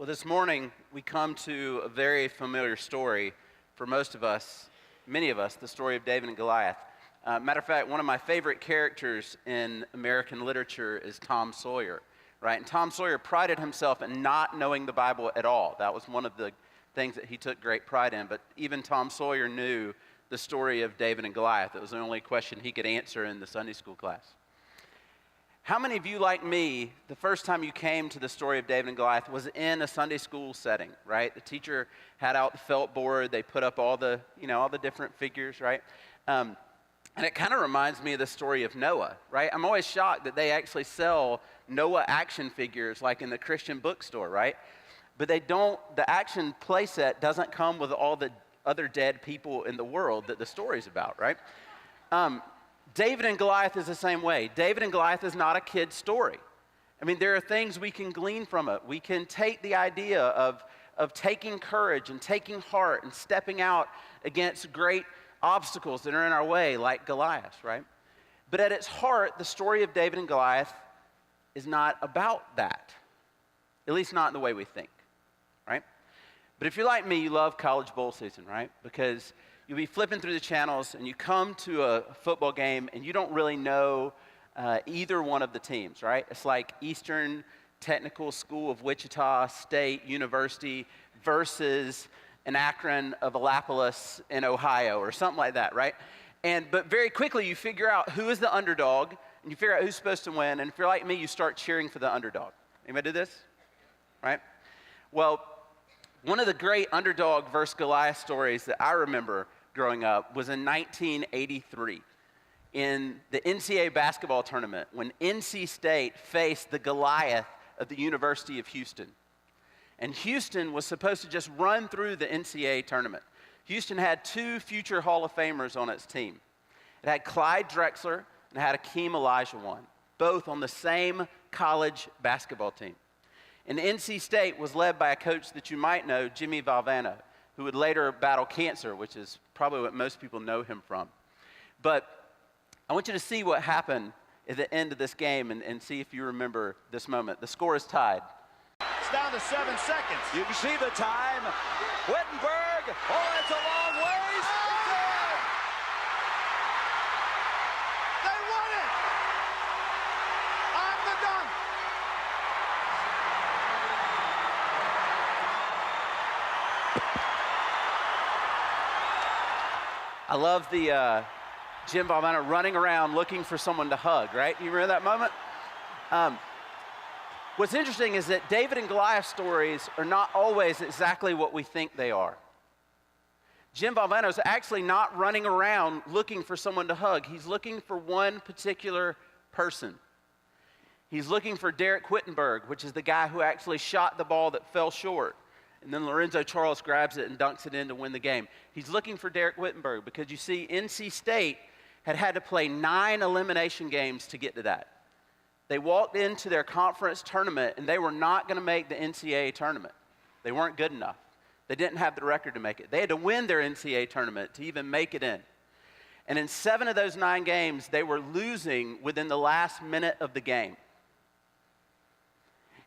Well, this morning we come to a very familiar story for most of us, many of us, the story of David and Goliath. Matter of fact, one of my favorite characters in American literature is Tom Sawyer, right? And Tom Sawyer prided himself in not knowing the Bible at all. That was one of the things that he took great pride in. But even Tom Sawyer knew the story of David and Goliath. It was the only question he could answer in the Sunday school class. How many of you, like me, the first time you came to the story of David and Goliath was in a Sunday school setting, right? The teacher had out the felt board, they put up all the different figures, right? And it kind of reminds me of the story of Noah, right? I'm always shocked that they actually sell Noah action figures like in the Christian bookstore, right? But the action playset doesn't come with all the other dead people in the world that the story's about, right? David and Goliath is the same way. David and Goliath is not a kid's story. I mean, there are things we can glean from it. We can take the idea of taking courage and taking heart and stepping out against great obstacles that are in our way, like Goliath, right? But at its heart, the story of David and Goliath is not about that, at least not in the way we think, right? But if you're like me, you love college bowl season, right? Because you'll be flipping through the channels and you come to a football game and you don't really know either one of the teams, right? It's like Eastern Technical School of Wichita State University versus an Akron of Annapolis in Ohio or something like that, right? But very quickly you figure out who is the underdog and you figure out who's supposed to win. And if you're like me, you start cheering for the underdog. Anybody do this? Right? Well, one of the great underdog versus Goliath stories that I remember growing up was in 1983 in the NCAA basketball tournament when NC State faced the Goliath of the University of Houston. And Houston was supposed to just run through the NCAA tournament. Houston had two future Hall of Famers on its team. It had Clyde Drexler and it had Akeem Olajuwon, both on the same college basketball team. And NC State was led by a coach that you might know, Jimmy Valvano, who would later battle cancer, which is probably what most people know him from. But I want you to see what happened at the end of this game and see if you remember this moment. The score is tied. It's down to 7 seconds. You can see the time. Wittenberg, it's a long ways. They won it! On the dunk! I love the Jim Valvano running around looking for someone to hug, right? You remember that moment? What's interesting is that David and Goliath stories are not always exactly what we think they are. Jim Valvano is actually not running around looking for someone to hug. He's looking for one particular person. He's looking for Derek Wittenberg, which is the guy who actually shot the ball that fell short. And then Lorenzo Charles grabs it and dunks it in to win the game. He's looking for Derek Wittenberg because you see NC State had to play 9 elimination games to get to that. They walked into their conference tournament and they were not going to make the NCAA tournament. They weren't good enough. They didn't have the record to make it. They had to win their NCAA tournament to even make it in. And in 7 of those 9 games, they were losing within the last minute of the game.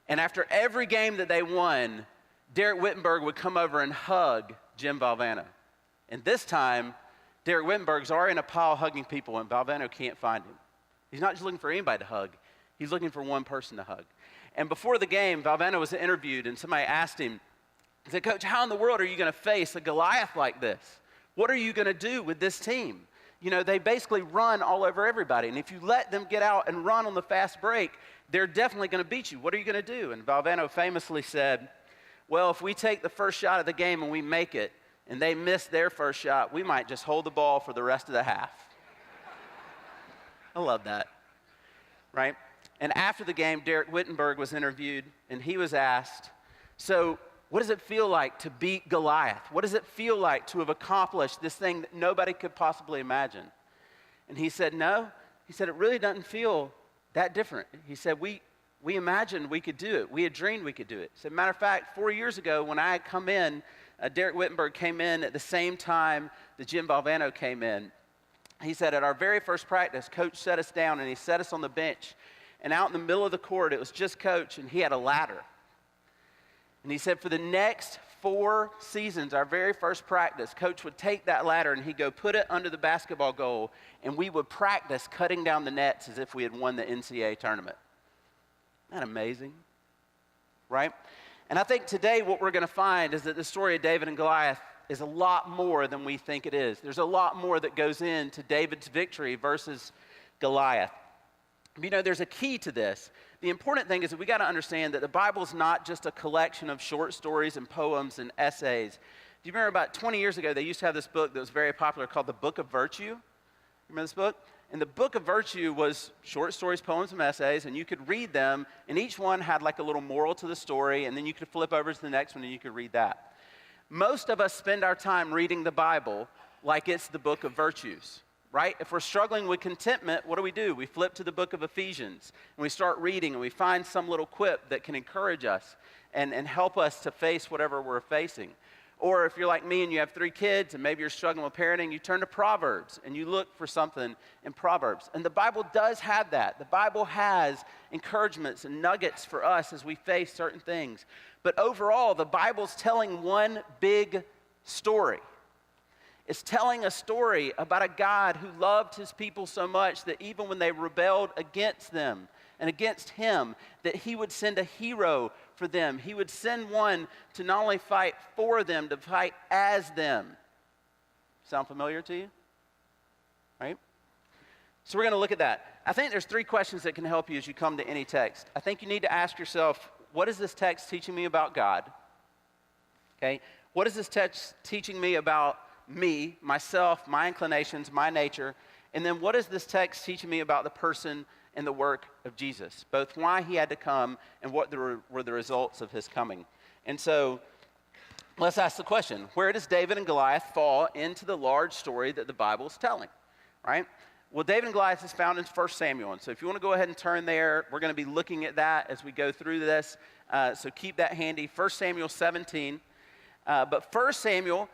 And after every game that they won, Derek Wittenberg would come over and hug Jim Valvano. And this time, Derek Wittenberg's already in a pile hugging people and Valvano can't find him. He's not just looking for anybody to hug. He's looking for one person to hug. And before the game, Valvano was interviewed and somebody asked him, he said, "Coach, how in the world are you going to face a Goliath like this? What are you going to do with this team? You know, they basically run all over everybody. And if you let them get out and run on the fast break, they're definitely going to beat you. What are you going to do?" And Valvano famously said, "Well, if we take the first shot of the game and we make it, and they miss their first shot, we might just hold the ball for the rest of the half." I love that, right? And after the game, Derek Wittenberg was interviewed, and he was asked, "So what does it feel like to beat Goliath? What does it feel like to have accomplished this thing that nobody could possibly imagine?" And he said, "No." He said, "It really doesn't feel that different." He said, we imagined we could do it. We had dreamed we could do it. He said, "Matter of fact, 4 years ago when I had come in, Derek Wittenberg came in at the same time that Jim Valvano came in. He said, at our very first practice, Coach set us down and he set us on the bench. And out in the middle of the court, it was just Coach, and he had a ladder. And he said for the next 4 seasons, our very first practice, Coach would take that ladder and he'd go put it under the basketball goal, and we would practice cutting down the nets as if we had won the NCAA tournament. Isn't that amazing? Right? And I think today what we're going to find is that the story of David and Goliath is a lot more than we think it is. There's a lot more that goes into David's victory versus Goliath. You know, there's a key to this. The important thing is that we got to understand that the Bible's not just a collection of short stories and poems and essays. Do you remember about 20 years ago, they used to have this book that was very popular called The Book of Virtue? Remember this book? And the Book of Virtue was short stories, poems, and essays, and you could read them, and each one had like a little moral to the story, and then you could flip over to the next one and you could read that. Most of us spend our time reading the Bible like it's the book of virtues, right? If we're struggling with contentment, what do? We flip to the book of Ephesians, and we start reading, and we find some little quip that can encourage us and help us to face whatever we're facing. Or if you're like me and you have 3 kids and maybe you're struggling with parenting, you turn to Proverbs and you look for something in Proverbs. And the Bible does have that. The Bible has encouragements and nuggets for us as we face certain things. But overall, the Bible's telling one big story. It's telling a story about a God who loved his people so much that even when they rebelled against them and against him, that he would send a hero for them. He would send one to not only fight for them, to fight as them. Sound familiar to you? Right? So we're going to look at that. I think there's 3 questions that can help you as you come to any text. I think you need to ask yourself, what is this text teaching me about God? Okay? What is this text teaching me about me, myself, my inclinations, my nature? And then what is this text teaching me about the person and the work of Jesus, both why he had to come and what were the results of his coming? And so let's ask the question, where does David and Goliath fall into the large story that the Bible is telling, right? Well, David and Goliath is found in 1 Samuel, and so if you want to go ahead and turn there, we're going to be looking at that as we go through this, so keep that handy. 1 Samuel 17, but 1 Samuel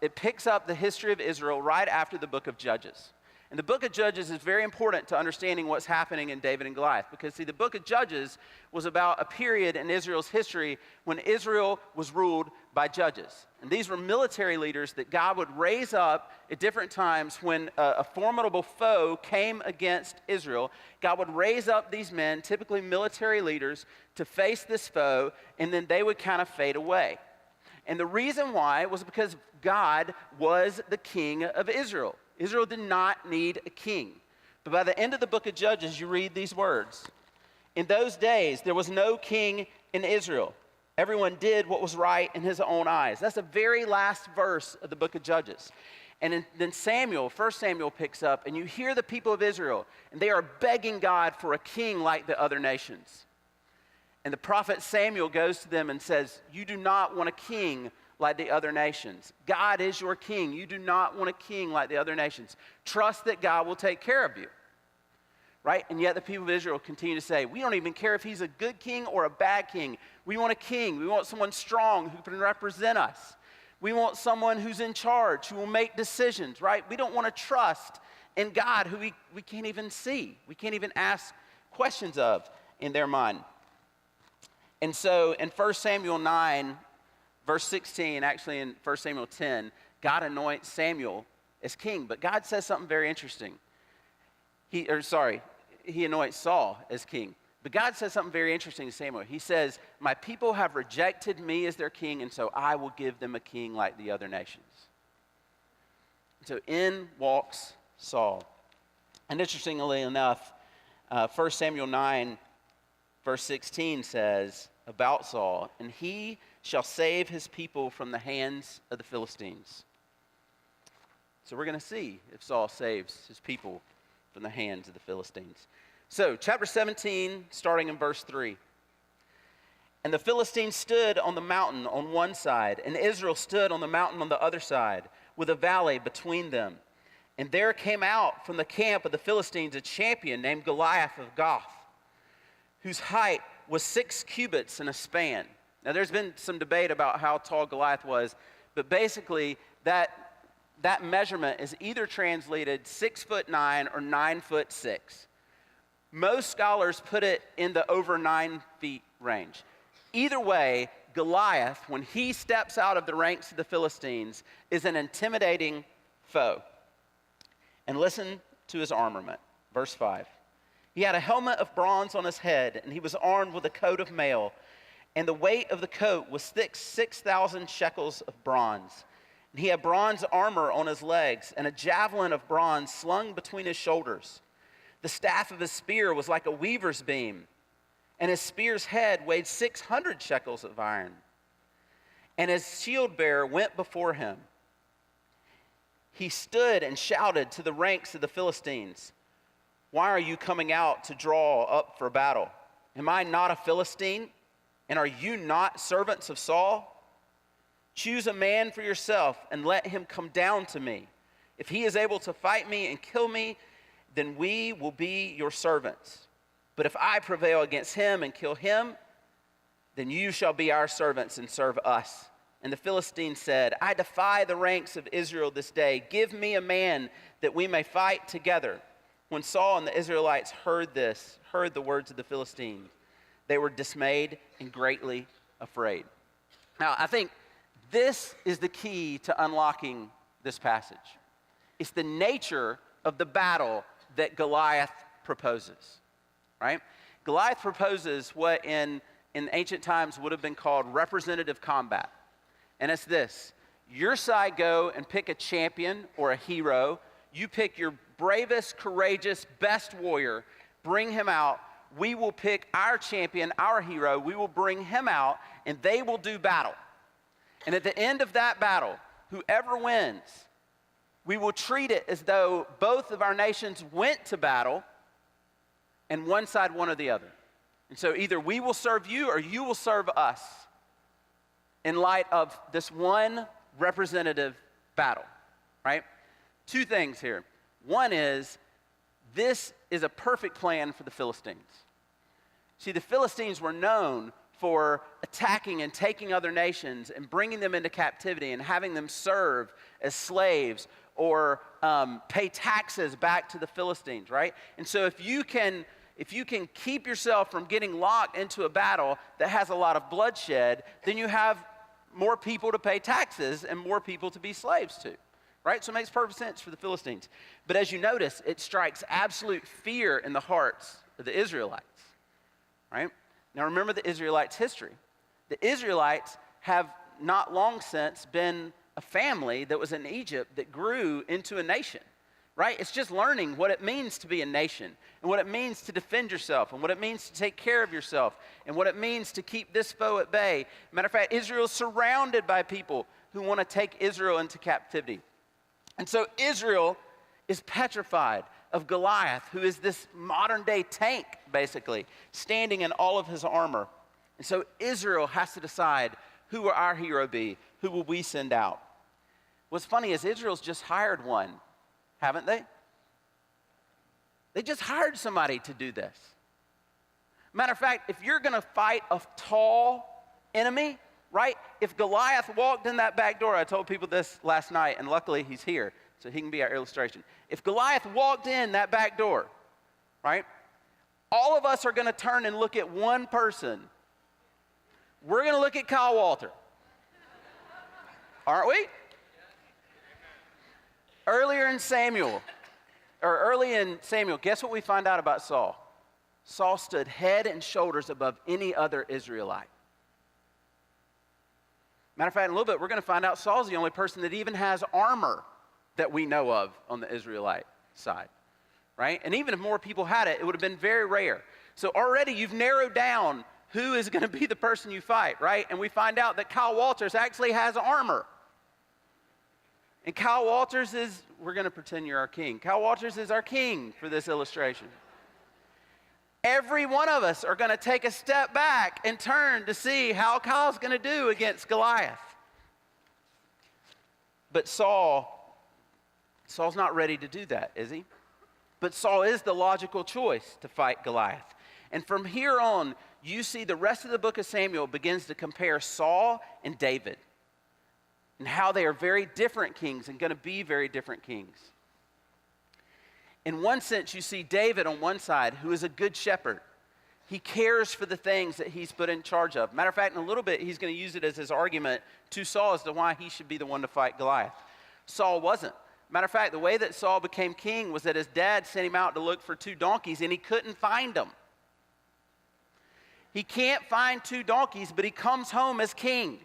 it picks up the history of Israel right after the book of Judges. And the book of Judges is very important to understanding what's happening in David and Goliath. Because, see, the book of Judges was about a period in Israel's history when Israel was ruled by judges. And these were military leaders that God would raise up at different times when a formidable foe came against Israel. God would raise up these men, typically military leaders, to face this foe, and then they would kind of fade away. And the reason why was because God was the king of Israel. Israel did not need a king. But by the end of the book of Judges, you read these words. In those days, there was no king in Israel. Everyone did what was right in his own eyes. That's the very last verse of the book of Judges. And then 1 Samuel picks up, and you hear the people of Israel, and they are begging God for a king like the other nations. And the prophet Samuel goes to them and says, you do not want a king like the other nations. God is your king. You do not want a king like the other nations. Trust that God will take care of you. Right? And yet the people of Israel continue to say, we don't even care if he's a good king or a bad king. We want a king. We want someone strong who can represent us. We want someone who's in charge, who will make decisions, right? We don't want to trust in God who we can't even see. We can't even ask questions of in their mind. And so in 1 Samuel 9, verse 16, actually in 1 Samuel 10, God anoints Samuel as king. But God says something very interesting. He anoints Saul as king. But God says something very interesting to Samuel. He says, my people have rejected me as their king, and so I will give them a king like the other nations. So in walks Saul. And interestingly enough, 1 Samuel 9, verse 16 says about Saul, and he shall save his people from the hands of the Philistines. So we're going to see if Saul saves his people from the hands of the Philistines. So chapter 17, starting in verse 3. And the Philistines stood on the mountain on one side, and Israel stood on the mountain on the other side, with a valley between them. And there came out from the camp of the Philistines a champion named Goliath of Gath, whose height was 6 cubits and a span. Now, there's been some debate about how tall Goliath was, but basically that measurement is either translated 6'9" or 9'6". Most scholars put it in the over 9 feet range. Either way, Goliath, when he steps out of the ranks of the Philistines, is an intimidating foe. And listen to his armament. Verse 5. He had a helmet of bronze on his head, and he was armed with a coat of mail. And the weight of the coat was 6,000 shekels of bronze. And he had bronze armor on his legs, and a javelin of bronze slung between his shoulders. The staff of his spear was like a weaver's beam, and his spear's head weighed 600 shekels of iron. And his shield bearer went before him. He stood and shouted to the ranks of the Philistines, "Why are you coming out to draw up for battle? Am I not a Philistine? And are you not servants of Saul? Choose a man for yourself and let him come down to me. If he is able to fight me and kill me, then we will be your servants. But if I prevail against him and kill him, then you shall be our servants and serve us." And the Philistines said, "I defy the ranks of Israel this day. Give me a man that we may fight together." When Saul and the Israelites heard the words of the Philistines, they were dismayed and greatly afraid. Now, I think this is the key to unlocking this passage. It's the nature of the battle that Goliath proposes, right? Goliath proposes what in ancient times would have been called representative combat. And it's this: your side go and pick a champion or a hero. You pick your bravest, courageous, best warrior, bring him out. We will pick our champion, our hero. We will bring him out, and they will do battle. And at the end of that battle, whoever wins, we will treat it as though both of our nations went to battle, and one side won or the other. And so either we will serve you or you will serve us in light of this one representative battle, right? Two things here. One is, this is a perfect plan for the Philistines. See, the Philistines were known for attacking and taking other nations and bringing them into captivity and having them serve as slaves or pay taxes back to the Philistines, right? And so if you can keep yourself from getting locked into a battle that has a lot of bloodshed, then you have more people to pay taxes and more people to be slaves to, right? So it makes perfect sense for the Philistines. But as you notice, it strikes absolute fear in the hearts of the Israelites, right? Now remember the Israelites' history. The Israelites have not long since been a family that was in Egypt that grew into a nation, right? It's just learning what it means to be a nation and what it means to defend yourself and what it means to take care of yourself and what it means to keep this foe at bay. Matter of fact, Israel is surrounded by people who want to take Israel into captivity. And so Israel is petrified of Goliath, who is this modern day tank, basically, standing in all of his armor. And so Israel has to decide, who will our hero be? Who will we send out? What's funny is Israel's just hired one, haven't they? They just hired somebody to do this. Matter of fact, if you're going to fight a tall enemy, right? If Goliath walked in that back door, I told people this last night, and luckily he's here, so he can be our illustration. If Goliath walked in that back door, right? All of us are going to turn and look at one person. We're going to look at Kyle Walter. Aren't we? Early in Samuel, guess what we find out about Saul? Saul stood head and shoulders above any other Israelite. Matter of fact, in a little bit, we're going to find out Saul's the only person that even has armor that we know of on the Israelite side, right? And even if more people had it, it would have been very rare. So already you've narrowed down who is going to be the person you fight, right? And we find out that Kyle Walters actually has armor. And Kyle Walters is, we're going to pretend you're our king. Kyle Walters is our king for this illustration. Every one of us are going to take a step back and turn to see how Kyle's going to do against Goliath. But Saul's not ready to do that, is he? But Saul is the logical choice to fight Goliath. And from here on, you see the rest of the book of Samuel begins to compare Saul and David and how they are very different kings and going to be very different kings. In one sense, you see David on one side, who is a good shepherd. He cares for the things that he's put in charge of. Matter of fact, in a little bit, he's going to use it as his argument to Saul as to why he should be the one to fight Goliath. Saul wasn't. Matter of fact, the way that Saul became king was that his dad sent him out to look for 2 donkeys, and he couldn't find them. He can't find 2 donkeys, but he comes home as king.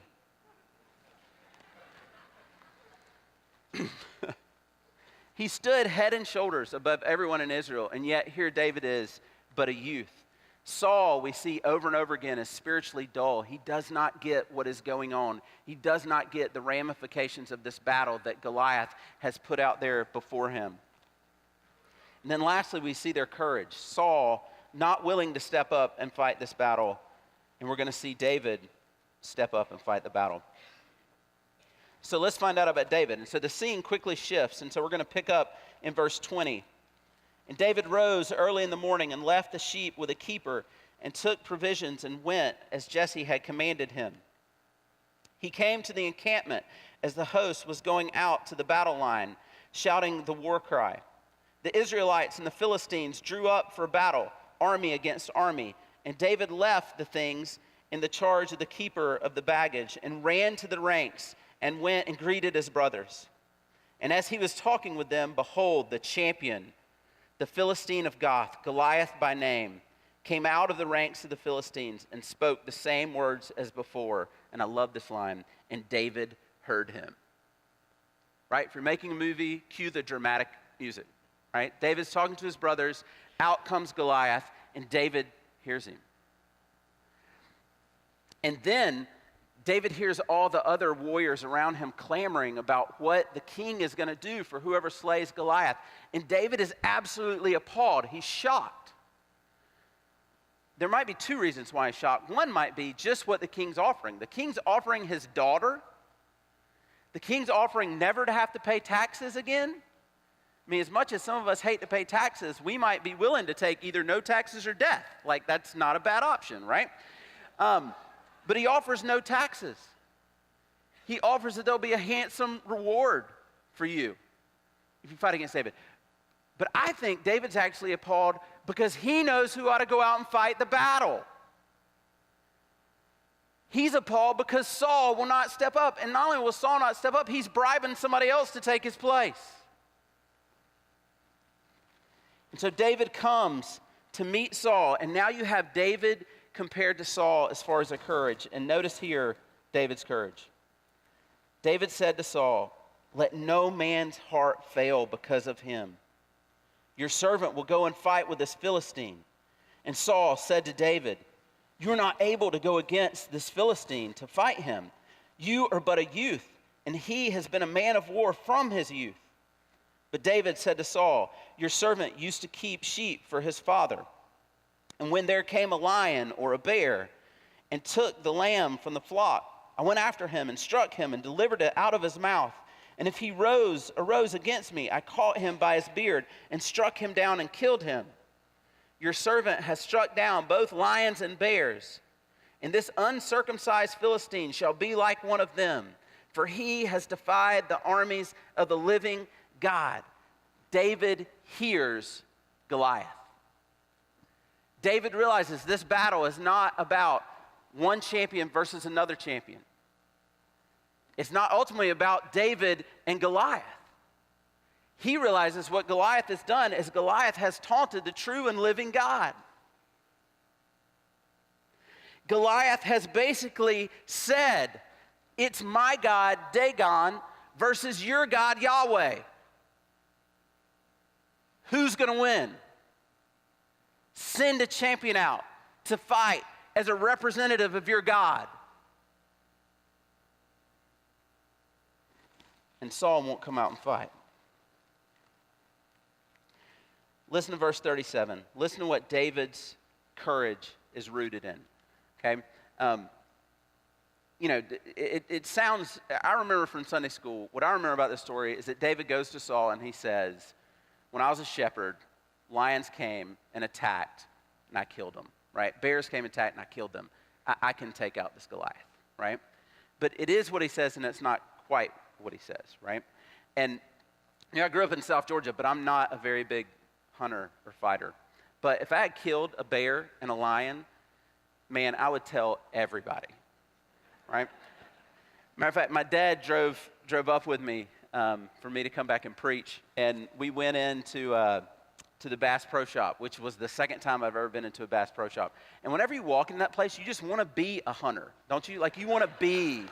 He stood head and shoulders above everyone in Israel, and yet here David is but a youth. Saul, we see over and over again, is spiritually dull. He does not get what is going on. He does not get the ramifications of this battle that Goliath has put out there before him. And then lastly, we see their courage. Saul not willing to step up and fight this battle, and we're going to see David step up and fight the battle. So let's find out about David. And so the scene quickly shifts, and so we're going to pick up in verse 20. And David rose early in the morning and left the sheep with a keeper and took provisions and went as Jesse had commanded him. He came to the encampment as the host was going out to the battle line, shouting the war cry. The Israelites and the Philistines drew up for battle, army against army, and David left the things in the charge of the keeper of the baggage and ran to the ranks and went and greeted his brothers. And as he was talking with them, behold, the champion, the Philistine of Gath, Goliath by name, came out of the ranks of the Philistines and spoke the same words as before. And I love this line, and David heard him. Right? If you're making a movie, cue the dramatic music. Right? David's talking to his brothers, out comes Goliath, and David hears him. And then David hears all the other warriors around him clamoring about what the king is going to do for whoever slays Goliath. And David is absolutely appalled. He's shocked. There might be 2 reasons why he's shocked. One might be just what the king's offering. The king's offering his daughter. The king's offering never to have to pay taxes again. I mean, as much as some of us hate to pay taxes, we might be willing to take either no taxes or death. Like, that's not a bad option, right? But he offers no taxes. He offers that there'll be a handsome reward for you if you fight against David. But I think David's actually appalled because he knows who ought to go out and fight the battle. He's appalled because Saul will not step up. And not only will Saul not step up, he's bribing somebody else to take his place. And so David comes to meet Saul, and now you have David compared to Saul as far as their courage. And notice here David's courage. David said to Saul, "Let no man's heart fail because of him. Your servant will go and fight with this Philistine." And Saul said to David, "You're not able to go against this Philistine to fight him. You are but a youth, and he has been a man of war from his youth." But David said to Saul, "Your servant used to keep sheep for his father. And when there came a lion or a bear and took the lamb from the flock, I went after him and struck him and delivered it out of his mouth. And if he arose against me, I caught him by his beard and struck him down and killed him. Your servant has struck down both lions and bears. And this uncircumcised Philistine shall be like one of them, for he has defied the armies of the living God." David hears Goliath. David realizes this battle is not about one champion versus another champion. It's not ultimately about David and Goliath. He realizes what Goliath has done is Goliath has taunted the true and living God. Goliath has basically said, it's my God, Dagon, versus your God, Yahweh. Who's going to win? Send a champion out to fight as a representative of your God. And Saul won't come out and fight. Listen to verse 37. Listen to what David's courage is rooted in. Okay? It sounds, I remember from Sunday school, what I remember about this story is that David goes to Saul and he says, "When I was a shepherd, lions came and attacked, and I killed them," right? Bears came and attacked, and I killed them. I can take out this Goliath, right? But it is what he says, and it's not quite what he says, right? And I grew up in South Georgia, but I'm not a very big hunter or fighter. But if I had killed a bear and a lion, man, I would tell everybody, right? Matter of fact, my dad drove up with me for me to come back and preach, and we went into to the Bass Pro Shop, which was the second time I've ever been into a Bass Pro Shop. And whenever you walk in that place, you just want to be a hunter, don't you? Like, you want to be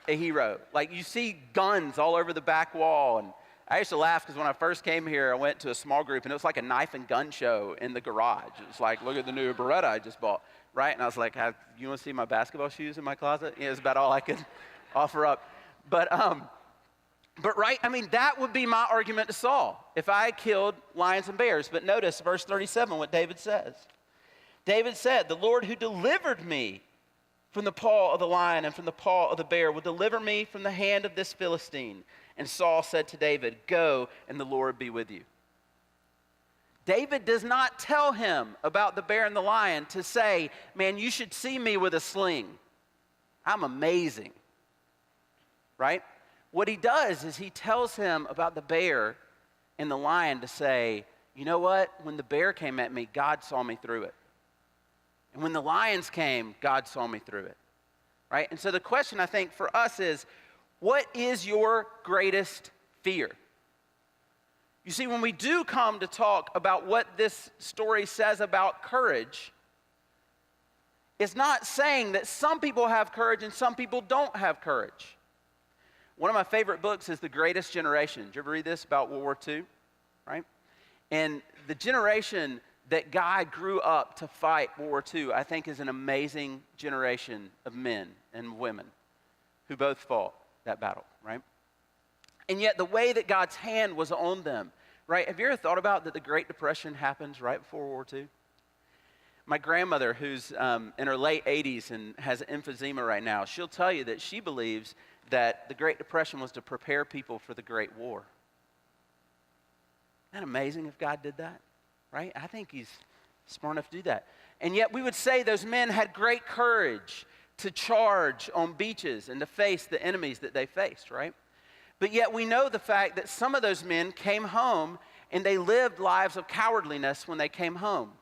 a hero. Like, you see guns all over the back wall. And I used to laugh because when I first came here, I went to a small group, and it was like a knife and gun show in the garage. It was like, look at the new Beretta I just bought, right? And I was like, you want to see my basketball shoes in my closet? Yeah, it's about all I could offer up. But right, I mean, that would be my argument to Saul if I killed lions and bears. But notice verse 37, what David says. David said, the Lord who delivered me from the paw of the lion and from the paw of the bear will deliver me from the hand of this Philistine. And Saul said to David, go, and the Lord be with you. David does not tell him about the bear and the lion to say, man, you should see me with a sling. I'm amazing, right? What he does is he tells him about the bear and the lion to say, you know what? When the bear came at me, God saw me through it. And when the lions came, God saw me through it, right? And so the question I think for us is, what is your greatest fear? You see, when we do come to talk about what this story says about courage, it's not saying that some people have courage and some people don't have courage. One of my favorite books is The Greatest Generation. Did you ever read this about World War II? Right? And the generation that God grew up to fight World War II, I think, is an amazing generation of men and women who both fought that battle, right? And yet the way that God's hand was on them, right? Have you ever thought about that the Great Depression happens right before World War II? My grandmother, who's in her late 80s and has emphysema right now, she'll tell you that she believes that the Great Depression was to prepare people for the Great War. Isn't that amazing if God did that, right? I think he's smart enough to do that. And yet we would say those men had great courage to charge on beaches and to face the enemies that they faced, right? But yet we know the fact that some of those men came home and they lived lives of cowardliness when they came home,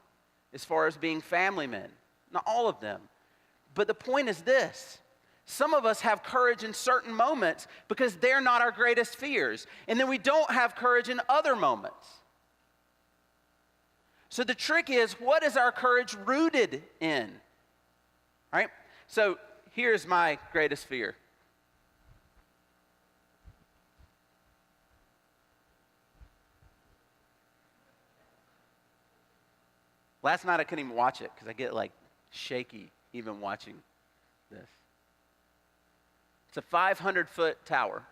as far as being family men. Not all of them. But the point is this. Some of us have courage in certain moments because they're not our greatest fears. And then we don't have courage in other moments. So the trick is, what is our courage rooted in? Right? So here's my greatest fear. Last night I couldn't even watch it because I get like shaky even watching this. It's a 500-foot tower.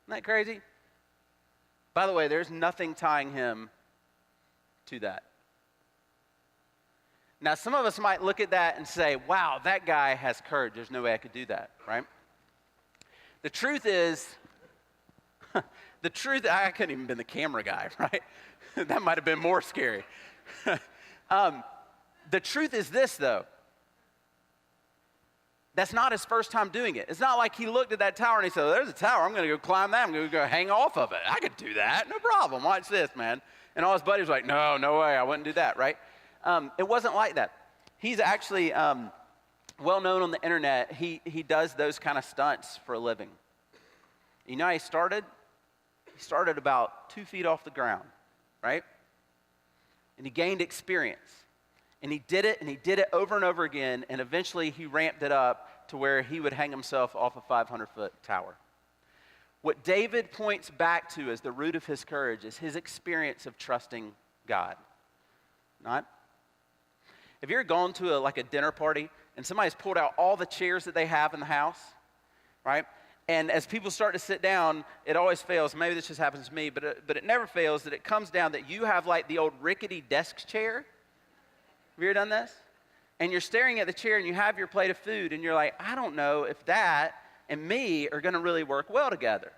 Isn't that crazy? By the way, there's nothing tying him to that. Now, some of us might look at that and say, wow, that guy has courage. There's no way I could do that, right? The truth is, I couldn't even been the camera guy, right? That might have been more scary. The truth is this, though. That's not his first time doing it. It's not like he looked at that tower and he said, well, there's a tower. I'm going to go climb that. I'm going to go hang off of it. I could do that. No problem. Watch this, man. And all his buddies were like, no way. I wouldn't do that, right? It wasn't like that. He's actually well known on the internet. He does those kind of stunts for a living. You know how he started? He started about 2 feet off the ground, right? And he gained experience. And he did it over and over again, and eventually he ramped it up to where he would hang himself off a 500-foot tower. What David points back to as the root of his courage is his experience of trusting God. Not? Have you ever gone to a dinner party, and somebody's pulled out all the chairs that they have in the house, right? And as people start to sit down, it always fails. Maybe this just happens to me, but it never fails that it comes down that you have like the old rickety desk chair. Have you ever done this? And you're staring at the chair and you have your plate of food and you're like, I don't know if that and me are going to really work well together.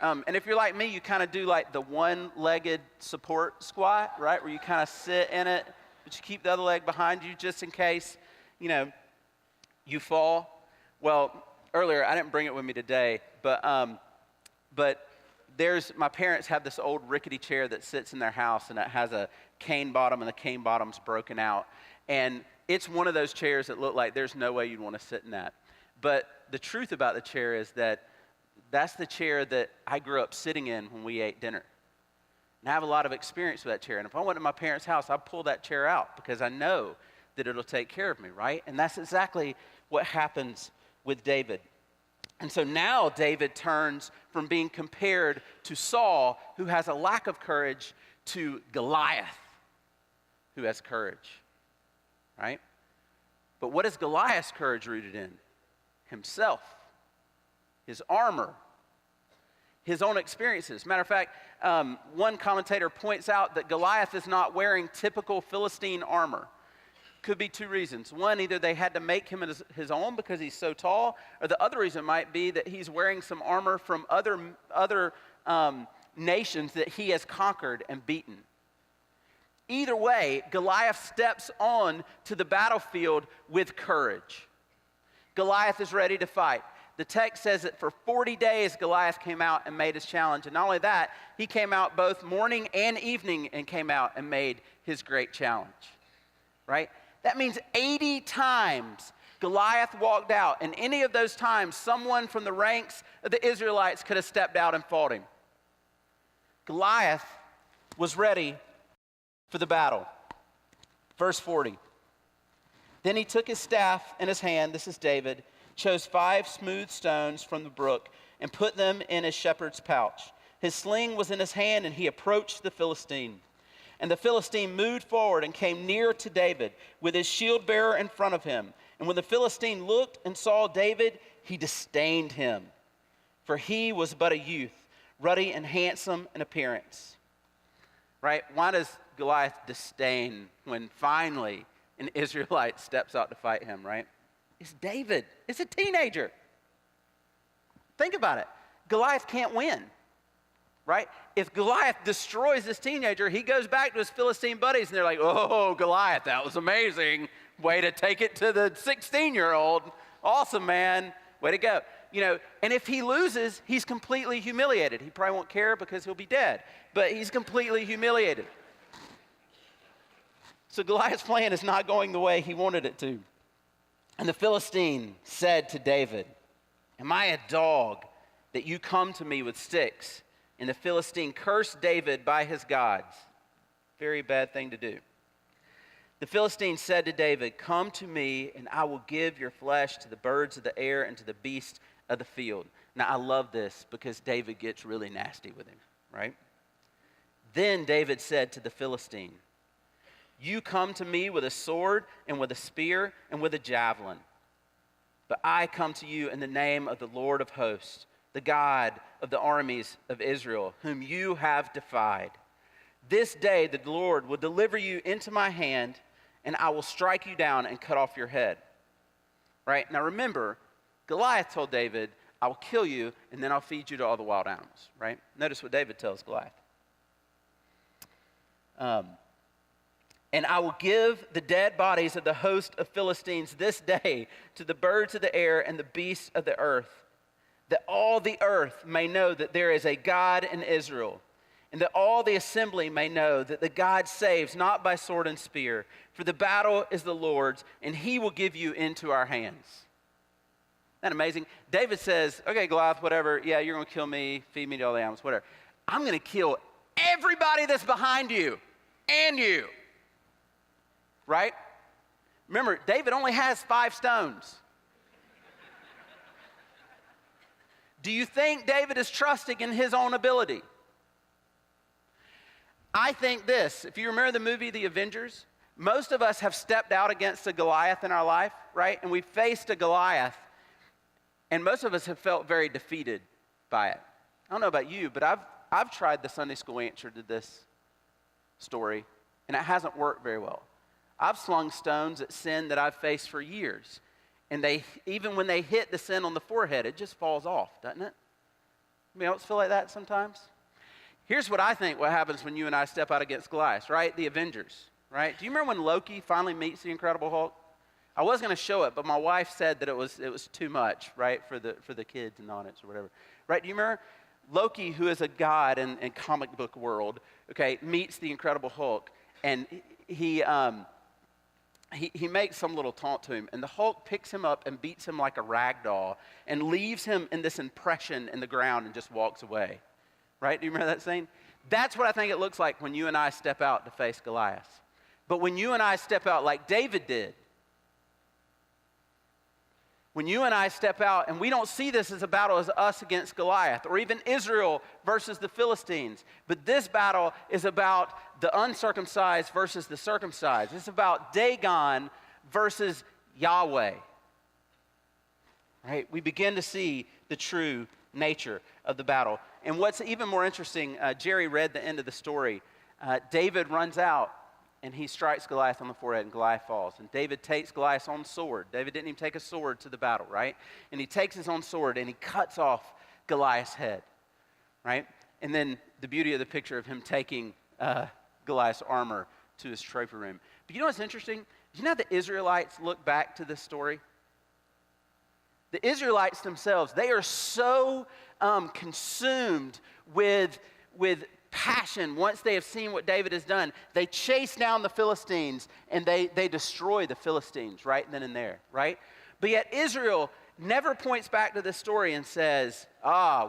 And if you're like me, you kind of do like the one-legged support squat, right? Where you kind of sit in it, but you keep the other leg behind you just in case, you fall. Well, earlier, I didn't bring it with me today, but my parents have this old rickety chair that sits in their house, and it has a cane bottom, and the cane bottom's broken out. And it's one of those chairs that look like there's no way you'd want to sit in that. But the truth about the chair is that that's the chair that I grew up sitting in when we ate dinner. And I have a lot of experience with that chair. And if I went to my parents' house, I'd pull that chair out because I know that it'll take care of me, right? And that's exactly what happens with David. And so now David turns from being compared to Saul, who has a lack of courage, to Goliath, who has courage, right? But what is Goliath's courage rooted in? Himself, his armor, his own experiences. Matter of fact, one commentator points out that Goliath is not wearing typical Philistine armor. Could be two reasons. One, either they had to make him his own because he's so tall, or the other reason might be that he's wearing some armor from other nations that he has conquered and beaten. Either way, Goliath steps on to the battlefield with courage. Goliath is ready to fight. The text says that for 40 days, Goliath came out and made his challenge. And not only that, he came out both morning and evening and came out and made his great challenge, right? That means 80 times Goliath walked out, and any of those times, someone from the ranks of the Israelites could have stepped out and fought him. Goliath was ready for the battle. Verse 40. Then he took his staff in his hand, this is David, chose 5 smooth stones from the brook and put them in his shepherd's pouch. His sling was in his hand, and he approached the Philistine. And the Philistine moved forward and came near to David with his shield bearer in front of him. And when the Philistine looked and saw David, he disdained him, for he was but a youth, ruddy and handsome in appearance. Right? Why does Goliath disdain when finally an Israelite steps out to fight him, right? It's David. It's a teenager. Think about it. Goliath can't win, right? If Goliath destroys this teenager, he goes back to his Philistine buddies, and they're like, oh, Goliath, that was amazing. Way to take it to the 16-year-old. Awesome, man. Way to go. You know, and if he loses, he's completely humiliated. He probably won't care because he'll be dead, but he's completely humiliated. So Goliath's plan is not going the way he wanted it to. And the Philistine said to David, am I a dog that you come to me with sticks? And the Philistine cursed David by his gods. Very bad thing to do. The Philistine said to David, come to me, and I will give your flesh to the birds of the air and to the beasts of the field. Now, I love this because David gets really nasty with him, right? Then David said to the Philistine, you come to me with a sword and with a spear and with a javelin. But I come to you in the name of the Lord of hosts, the God of the armies of Israel, whom you have defied. This day the Lord will deliver you into my hand, and I will strike you down and cut off your head. Right? Now remember, Goliath told David, I will kill you, and then I'll feed you to all the wild animals. Right? Notice what David tells Goliath. And I will give the dead bodies of the host of Philistines this day to the birds of the air and the beasts of the earth, that all the earth may know that there is a God in Israel, and that all the assembly may know that the God saves not by sword and spear, for the battle is the Lord's, and he will give you into our hands. Isn't that amazing? David says, okay, Goliath, whatever, yeah, you're going to kill me, feed me to all the animals, whatever. I'm going to kill everybody that's behind you and you. Right? Remember, David only has 5 stones. Do you think David is trusting in his own ability? I think this. If you remember the movie The Avengers, most of us have stepped out against a Goliath in our life, right? And we faced a Goliath, and most of us have felt very defeated by it. I don't know about you, but I've tried the Sunday school answer to this story, and it hasn't worked very well. I've slung stones at sin that I've faced for years. And even when they hit the sin on the forehead, it just falls off, doesn't it? Anybody else feel like that sometimes? Here's what I think what happens when you and I step out against Goliath, right? The Avengers, right? Do you remember when Loki finally meets the Incredible Hulk? I was going to show it, but my wife said that it was too much, right, for the kids and the audience or whatever. Right, do you remember? Loki, who is a god in comic book world, okay, meets the Incredible Hulk, and he makes some little taunt to him, and the Hulk picks him up and beats him like a rag doll and leaves him in this impression in the ground and just walks away. Right? Do you remember that scene? That's what I think it looks like when you and I step out to face Goliath. But when you and I step out like David did, when you and I step out and we don't see this as a battle as us against Goliath or even Israel versus the Philistines, but this battle is about the uncircumcised versus the circumcised. It's about Dagon versus Yahweh. Right? We begin to see the true nature of the battle. And what's even more interesting, Jerry read the end of the story. David runs out and he strikes Goliath on the forehead, and Goliath falls. And David takes Goliath's own sword. David didn't even take a sword to the battle, right? And he takes his own sword and he cuts off Goliath's head, right? And then the beauty of the picture of him taking Goliath's armor to his trophy room. But you know what's interesting? You know how the Israelites look back to this story? The Israelites themselves, they are so consumed with passion once they have seen what David has done. They chase down the Philistines and they destroy the Philistines right then and there, right? But yet Israel never points back to this story and says,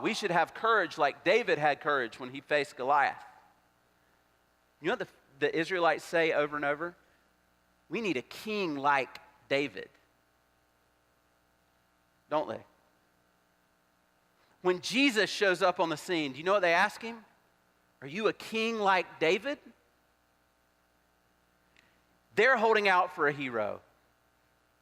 we should have courage like David had courage when he faced Goliath. You know what the Israelites say over and over? We need a king like David. Don't they? When Jesus shows up on the scene, do you know what they ask him? Are you a king like David? They're holding out for a hero.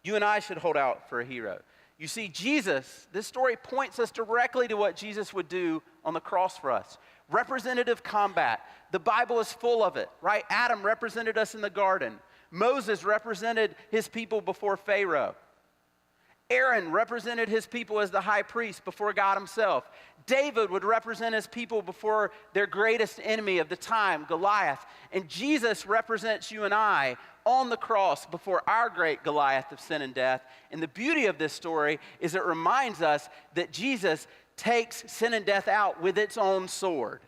You and I should hold out for a hero. You see, Jesus, this story points us directly to what Jesus would do on the cross for us. Representative combat. The Bible is full of it, right? Adam represented us in the garden. Moses represented his people before Pharaoh. Aaron represented his people as the high priest before God himself. David would represent his people before their greatest enemy of the time, Goliath. And Jesus represents you and I on the cross before our great Goliath of sin and death. And the beauty of this story is it reminds us that Jesus takes sin and death out with its own sword.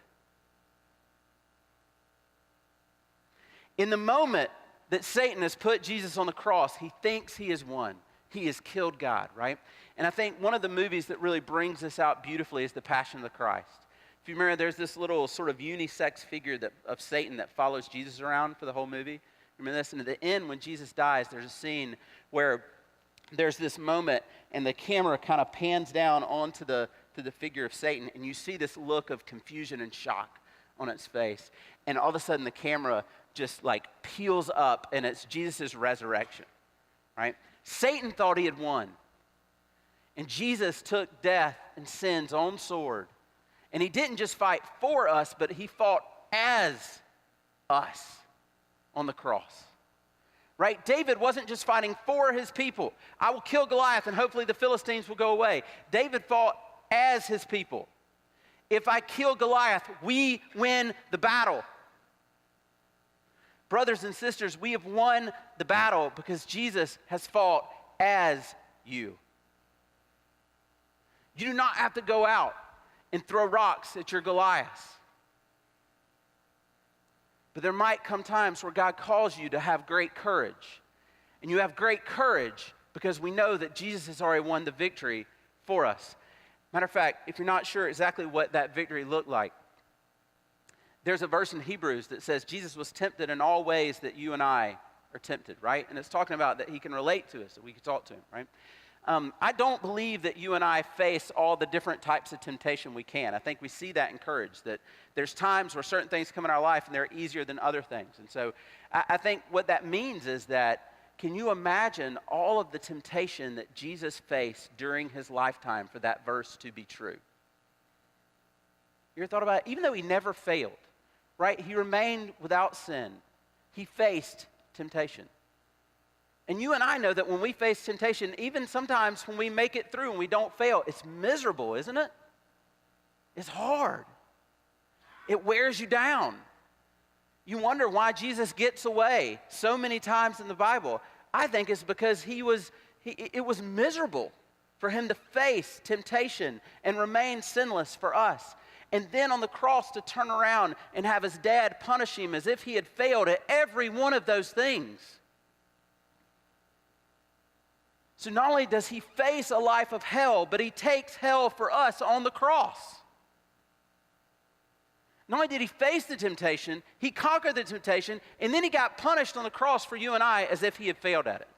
In the moment that Satan has put Jesus on the cross, he thinks he has won. He has killed God, right? And I think one of the movies that really brings this out beautifully is The Passion of the Christ. If you remember, there's this little sort of unisex figure of Satan that follows Jesus around for the whole movie. Remember this? And at the end, when Jesus dies, there's a scene where there's this moment and the camera kind of pans down onto the figure of Satan, and you see this look of confusion and shock on its face. And all of a sudden, the camera just like peels up, and it's Jesus' resurrection, right? Satan thought he had won. And Jesus took death and sin's own sword. And he didn't just fight for us, but he fought as us on the cross. Right? David wasn't just fighting for his people. I will kill Goliath and hopefully the Philistines will go away. David fought as his people. If I kill Goliath, we win the battle. Brothers and sisters, we have won the battle because Jesus has fought as you. You do not have to go out and throw rocks at your Goliaths. But there might come times where God calls you to have great courage. And you have great courage because we know that Jesus has already won the victory for us. Matter of fact, if you're not sure exactly what that victory looked like, there's a verse in Hebrews that says Jesus was tempted in all ways that you and I are tempted, right? And it's talking about that he can relate to us, that we can talk to him, right? I don't believe that you and I face all the different types of temptation we can. I think we see that in courage, that there's times where certain things come in our life and they're easier than other things. And so I think what that means is that, can you imagine all of the temptation that Jesus faced during his lifetime for that verse to be true? You ever thought about it? Even though he never failed, right? He remained without sin. He faced temptation. And you and I know that when we face temptation, even sometimes when we make it through and we don't fail, it's miserable, isn't it? It's hard. It wears you down. You wonder why Jesus gets away so many times in the Bible. I think it's because it was miserable for him to face temptation and remain sinless for us. and then on the cross to turn around and have his dad punish him as if he had failed at every one of those things. So not only does he face a life of hell, but he takes hell for us on the cross. Not only did he face the temptation, he conquered the temptation, and then he got punished on the cross for you and I as if he had failed at it.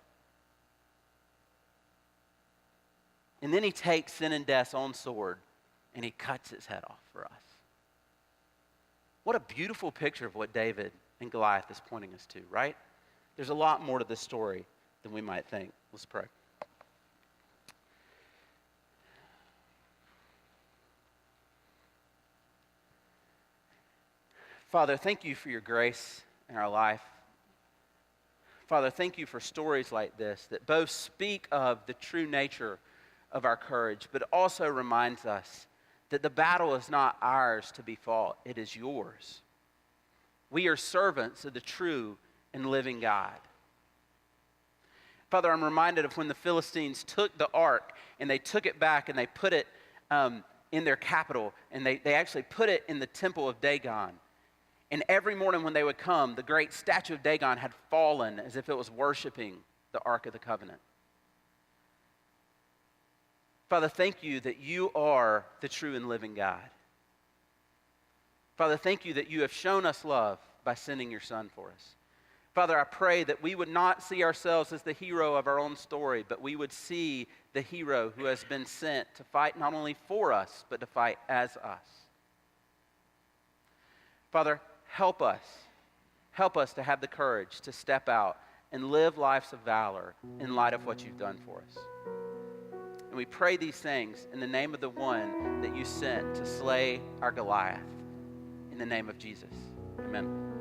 And then he takes sin and death's own sword, and he cuts its head off for us. What a beautiful picture of what David and Goliath is pointing us to, right? There's a lot more to this story than we might think. Let's pray. Father, thank you for your grace in our life. Father, thank you for stories like this that both speak of the true nature of our courage, but also reminds us that the battle is not ours to be fought, it is yours. We are servants of the true and living God. Father, I'm reminded of when the Philistines took the ark and they took it back and they put it in their capital, and they actually put it in the temple of Dagon. And every morning when they would come, the great statue of Dagon had fallen as if it was worshiping the Ark of the Covenant. Father, thank you that you are the true and living God. Father, thank you that you have shown us love by sending your Son for us. Father, I pray that we would not see ourselves as the hero of our own story, but we would see the hero who has been sent to fight not only for us, but to fight as us. Father, help us. Help us to have the courage to step out and live lives of valor in light of what you've done for us. And we pray these things in the name of the one that you sent to slay our Goliath. In the name of Jesus. Amen.